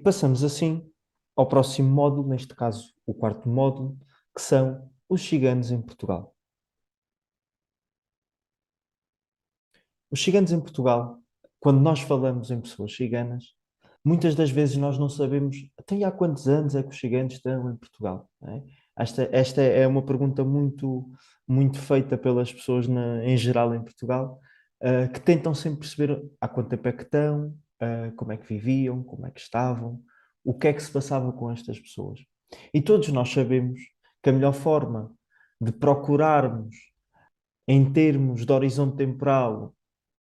passamos assim ao próximo módulo, neste caso o quarto módulo, que são os ciganos em Portugal. Os ciganos em Portugal, quando nós falamos em pessoas ciganas, muitas das vezes nós não sabemos até há quantos anos é que os ciganos estão em Portugal, não é? Esta é uma pergunta muito feita pelas pessoas em geral em Portugal, que tentam sempre perceber há quanto tempo é que estão, como é que viviam, como é que estavam, o que é que se passava com estas pessoas. E todos nós sabemos que a melhor forma de procurarmos, em termos de horizonte temporal,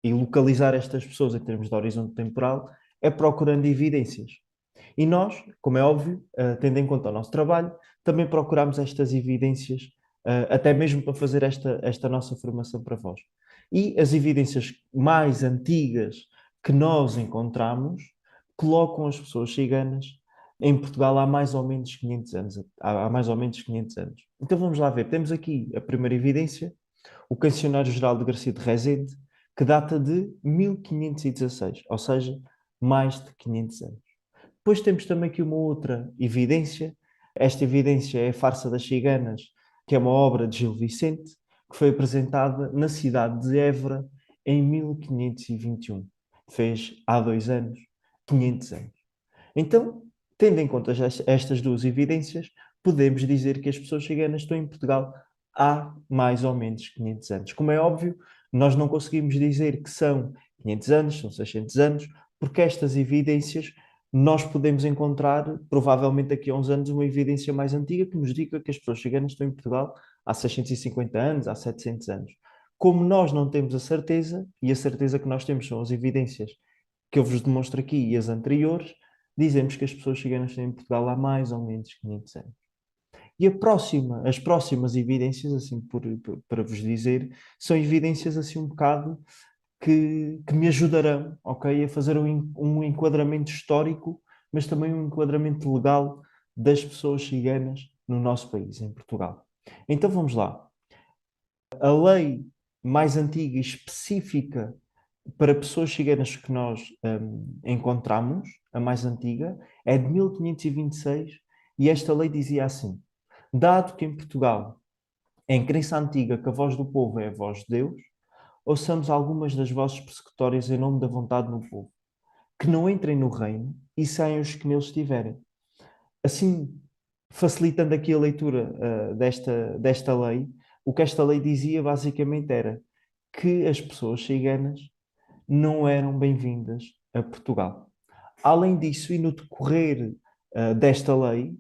e localizar estas pessoas em termos de horizonte temporal é procurando evidências. E nós, como é óbvio, tendo em conta o nosso trabalho, também procuramos estas evidências, até mesmo para fazer esta nossa formação para vós. E as evidências mais antigas que nós encontramos colocam as pessoas ciganas em Portugal há mais ou menos 500 anos. Há mais ou menos 500 anos. Então vamos lá ver. Temos aqui a primeira evidência, o Cancionário Geral de Garcia de Rezende, que data de 1516, ou seja, mais de 500 anos. Depois temos também aqui uma outra evidência. Esta evidência é a Farsa das Ciganas, que é uma obra de Gil Vicente, que foi apresentada na cidade de Évora em 1521. Fez há 2 anos, 500 anos. Então, tendo em conta estas duas evidências, podemos dizer que as pessoas ciganas estão em Portugal há mais ou menos 500 anos. Como é óbvio, nós não conseguimos dizer que são 500 anos, são 600 anos, porque estas evidências nós podemos encontrar, provavelmente daqui a uns anos, uma evidência mais antiga que nos diga que as pessoas ciganas estão em Portugal há 650 anos, há 700 anos. Como nós não temos a certeza, e a certeza que nós temos são as evidências que eu vos demonstro aqui e as anteriores, dizemos que as pessoas ciganas estão em Portugal há mais ou menos 500 anos. E as próximas evidências, assim, para vos dizer, são evidências assim um bocado que me ajudarão, ok, a fazer um enquadramento histórico, mas também um enquadramento legal das pessoas ciganas no nosso país, em Portugal. Então vamos lá. A lei mais antiga e específica para pessoas ciganas que nós encontramos, a mais antiga, é de 1526, e esta lei dizia assim: dado que em Portugal é em crença antiga que a voz do povo é a voz de Deus, ouçamos algumas das vozes persecutórias em nome da vontade do povo, que não entrem no reino e saiam os que neles estiverem. Assim, facilitando aqui a leitura desta lei, o que esta lei dizia basicamente era que as pessoas ciganas não eram bem-vindas a Portugal. Além disso, e no decorrer desta lei,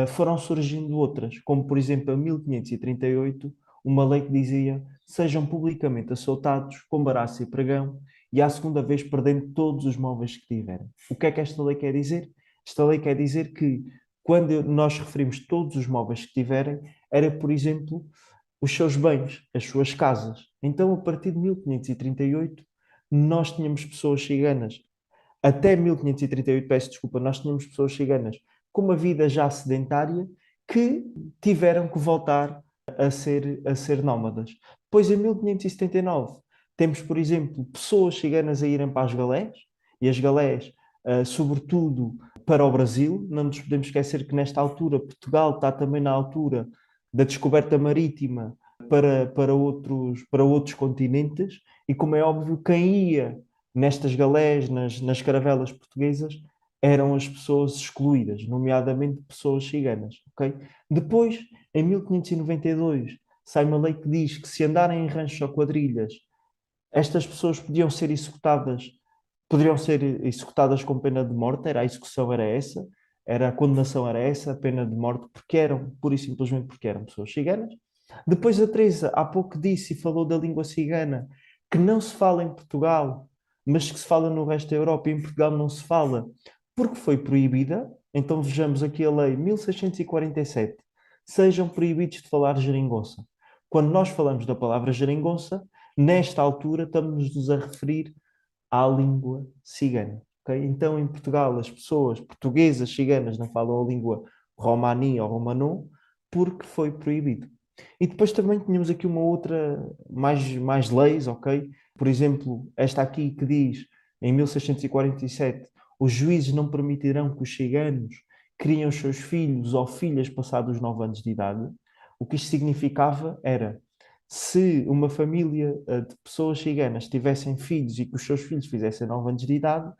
foram surgindo outras, como por exemplo em 1538, uma lei que dizia: sejam publicamente açoitados com baraço e pregão, e à segunda vez perdendo todos os móveis que tiverem. O que é que esta lei quer dizer? Esta lei quer dizer que quando nós referimos todos os móveis que tiverem, era, por exemplo, os seus bens, as suas casas. Então, a partir de 1538, nós tínhamos pessoas ciganas, até 1538, peço desculpa, nós tínhamos pessoas ciganas com uma vida já sedentária que tiveram que voltar a ser nómadas. Depois, em 1579, temos, por exemplo, pessoas ciganas a irem para as galés, e as galés, sobretudo para o Brasil. Não nos podemos esquecer que nesta altura Portugal está também na altura da descoberta marítima para outros continentes, e como é óbvio, quem ia nestas galés, nas caravelas portuguesas, eram as pessoas excluídas, nomeadamente pessoas ciganas, ok? Depois, em 1592, sai uma lei que diz que se andarem em ranchos ou quadrilhas, estas pessoas poderiam ser executadas com pena de morte. A execução era essa, a condenação era essa, a pena de morte, porque eram, pura e simplesmente porque eram pessoas ciganas. Depois a Teresa há pouco disse e falou da língua cigana, que não se fala em Portugal, mas que se fala no resto da Europa, e em Portugal não se fala, porque foi proibida. Então vejamos aqui a lei 1647. Sejam proibidos de falar geringonça. Quando nós falamos da palavra geringonça, nesta altura estamos-nos a referir à língua cigana. Ok? Então, em Portugal, as pessoas portuguesas ciganas não falam a língua romani ou romanô porque foi proibido. E depois também tínhamos aqui uma outra, mais leis, ok? Por exemplo, esta aqui que diz, em 1647, os juízes não permitirão que os ciganos criem os seus filhos ou filhas passados os 9 anos de idade. O que isto significava era, se uma família de pessoas ciganas tivessem filhos e que os seus filhos fizessem 9 anos de idade,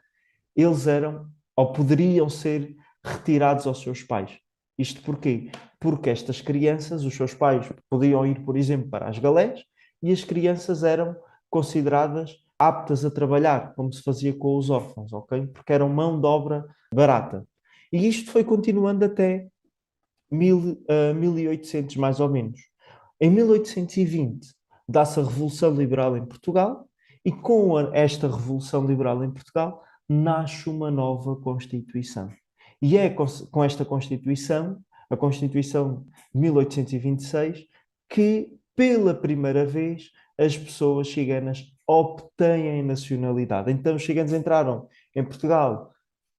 eles eram ou poderiam ser retirados aos seus pais. Isto porquê? Porque estas crianças, os seus pais podiam ir, por exemplo, para as galés e as crianças eram consideradas aptas a trabalhar, como se fazia com os órfãos, ok? Porque eram mão de obra barata. E isto foi continuando até 1800, mais ou menos. Em 1820, dá-se a Revolução Liberal em Portugal, e com esta Revolução Liberal em Portugal, nasce uma nova Constituição. E é com esta Constituição, a Constituição de 1826, que, pela primeira vez, as pessoas ciganas obtêm nacionalidade. Então, os ciganos entraram em Portugal,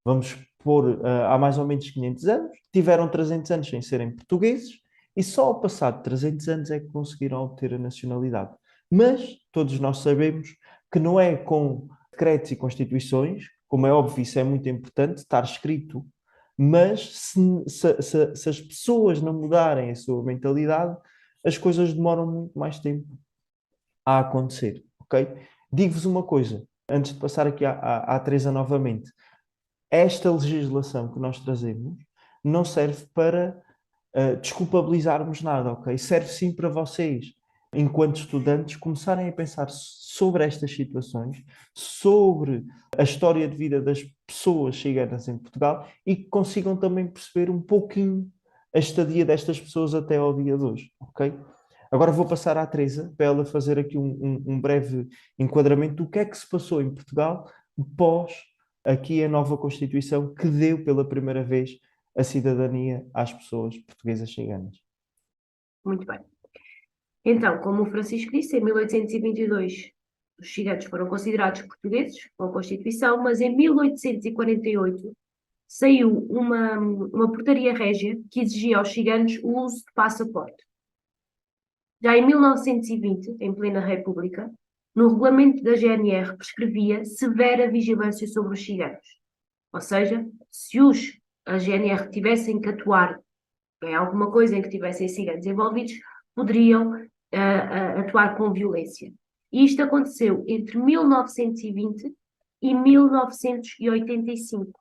vamos pôr, há mais ou menos 500 anos, tiveram 300 anos sem serem portugueses, e só ao passar de 300 anos é que conseguiram obter a nacionalidade. Mas todos nós sabemos que não é com decretos e constituições, como é óbvio, isso é muito importante, estar escrito, mas se as pessoas não mudarem a sua mentalidade, as coisas demoram muito mais tempo a acontecer, ok? Digo-vos uma coisa, antes de passar aqui à Teresa novamente. Esta legislação que nós trazemos não serve para desculpabilizarmos nada, ok? Serve sim para vocês, enquanto estudantes, começarem a pensar sobre estas situações, sobre a história de vida das pessoas ciganas em Portugal e que consigam também perceber um pouquinho a estadia destas pessoas até ao dia de hoje, ok? Agora vou passar à Teresa para ela fazer aqui um breve enquadramento do que é que se passou em Portugal pós aqui a nova Constituição que deu pela primeira vez a cidadania às pessoas portuguesas ciganas. Muito bem. Então, como o Francisco disse, em 1822 os ciganos foram considerados portugueses com a Constituição, mas em 1848 saiu uma portaria régia que exigia aos ciganos o uso de passaporte. Já em 1920, em plena República, no regulamento da GNR prescrevia severa vigilância sobre os ciganos. Ou seja, se a GNR tivessem que atuar em alguma coisa em que tivessem ciganos envolvidos, poderiam atuar com violência. E isto aconteceu entre 1920 e 1985. Ou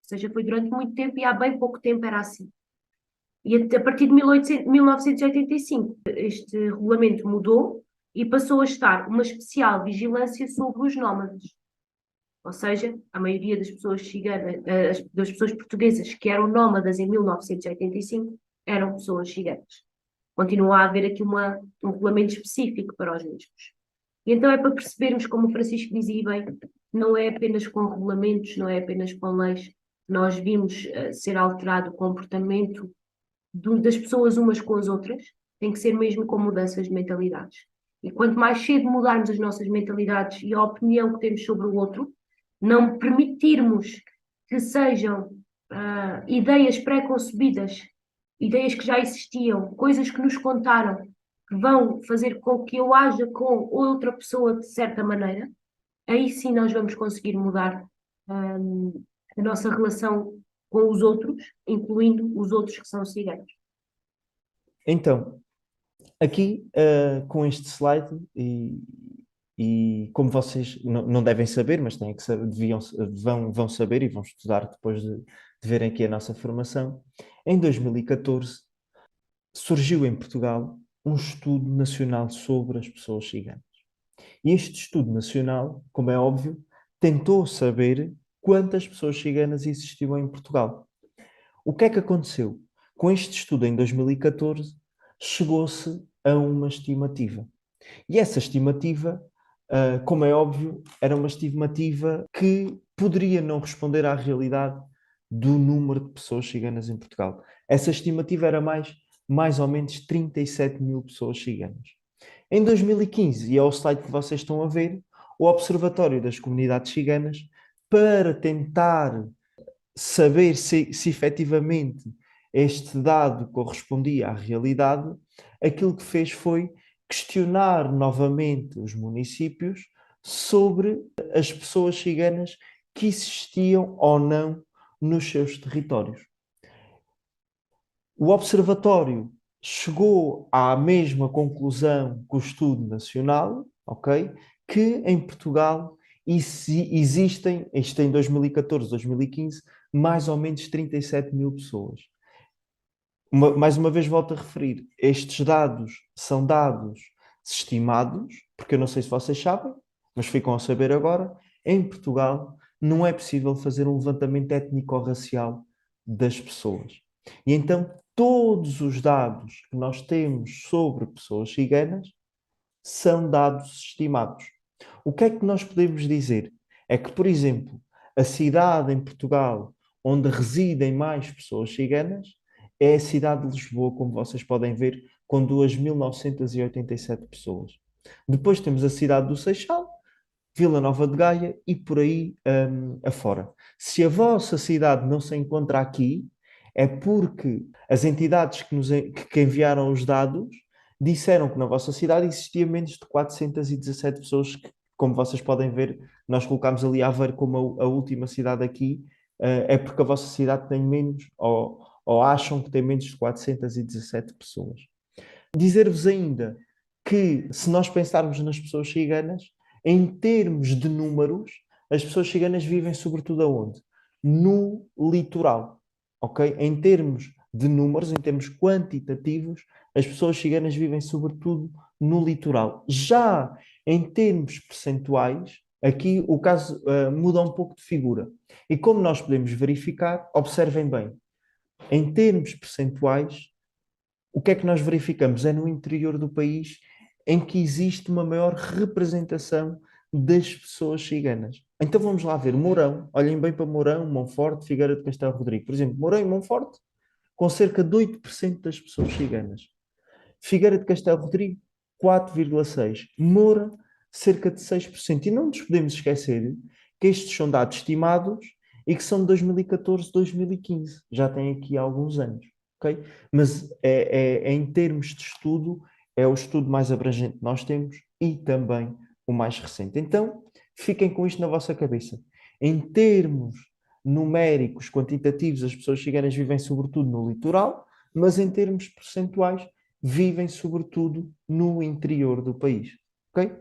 seja, foi durante muito tempo e há bem pouco tempo era assim. E a partir de 1985, este regulamento mudou e passou a estar uma especial vigilância sobre os nómadas. Ou seja, a maioria das pessoas ciganas, das pessoas portuguesas que eram nómadas em 1985 eram pessoas ciganas. Continua a haver aqui um regulamento específico para os mesmos. E então é para percebermos, como o Francisco dizia bem, não é apenas com regulamentos, não é apenas com leis, nós vimos ser alterado o comportamento das pessoas umas com as outras, tem que ser mesmo com mudanças de mentalidades. E quanto mais cedo mudarmos as nossas mentalidades e a opinião que temos sobre o outro, não permitirmos que sejam ideias pré-concebidas, ideias que já existiam, coisas que nos contaram, que vão fazer com que eu haja com outra pessoa de certa maneira, aí sim nós vamos conseguir mudar a nossa relação com os outros, incluindo os outros que são ciganos. Então, aqui com este slide, e como vocês não devem saber, mas têm que saber, vão saber e vão estudar depois de verem aqui a nossa formação, em 2014 surgiu em Portugal um estudo nacional sobre as pessoas ciganas. E este estudo nacional, como é óbvio, tentou saber quantas pessoas ciganas existiam em Portugal. O que é que aconteceu? Com este estudo em 2014, chegou-se a uma estimativa. E essa estimativa, como é óbvio, era uma estimativa que poderia não responder à realidade do número de pessoas ciganas em Portugal. Essa estimativa era mais ou menos 37 mil pessoas ciganas. Em 2015, e é o slide que vocês estão a ver, o Observatório das Comunidades Ciganas, para tentar saber se efetivamente este dado correspondia à realidade, aquilo que fez foi questionar novamente os municípios sobre as pessoas ciganas que existiam ou não nos seus territórios. O Observatório chegou à mesma conclusão que o Estudo Nacional, ok? Que em Portugal existem, isto em 2014, 2015, mais ou menos 37 mil pessoas. Mais uma vez volto a referir, estes dados são dados estimados, porque eu não sei se vocês sabem, mas ficam a saber agora, em Portugal não é possível fazer um levantamento étnico-racial das pessoas. E então todos os dados que nós temos sobre pessoas ciganas são dados estimados. O que é que nós podemos dizer? É que, por exemplo, a cidade em Portugal onde residem mais pessoas ciganas é a cidade de Lisboa, como vocês podem ver, com 2.987 pessoas. Depois temos a cidade do Seixal, Vila Nova de Gaia e por aí afora. Se a vossa cidade não se encontra aqui, é porque as entidades que enviaram os dados disseram que na vossa cidade existia menos de 417 pessoas, que, como vocês podem ver, nós colocámos ali Aveiro como a última cidade aqui, é porque a vossa cidade tem menos, ou acham que tem menos de 417 pessoas. Dizer-vos ainda que, se nós pensarmos nas pessoas ciganas, em termos de números, as pessoas ciganas vivem sobretudo aonde? No litoral, ok? Em termos de números, em termos quantitativos, as pessoas ciganas vivem sobretudo no litoral. Já em termos percentuais, aqui o caso muda um pouco de figura. E como nós podemos verificar, observem bem, em termos percentuais, o que é que nós verificamos? É no interior do país em que existe uma maior representação das pessoas ciganas. Então vamos lá ver Mourão, olhem bem para Mourão, Monforte, Figueira de Castelo Rodrigo. Por exemplo, Mourão e Monforte, com cerca de 8% das pessoas ciganas. Figueira de Castelo Rodrigo, 4,6%. Moura, cerca de 6%. E não nos podemos esquecer que estes são dados estimados e que são de 2014, 2015. Já tem aqui alguns anos. Okay? Mas em termos de estudo, é o estudo mais abrangente que nós temos e também o mais recente. Então, fiquem com isto na vossa cabeça. Em termos numéricos, quantitativos, as pessoas ciganas vivem sobretudo no litoral, mas em termos percentuais, vivem sobretudo no interior do país. Ok?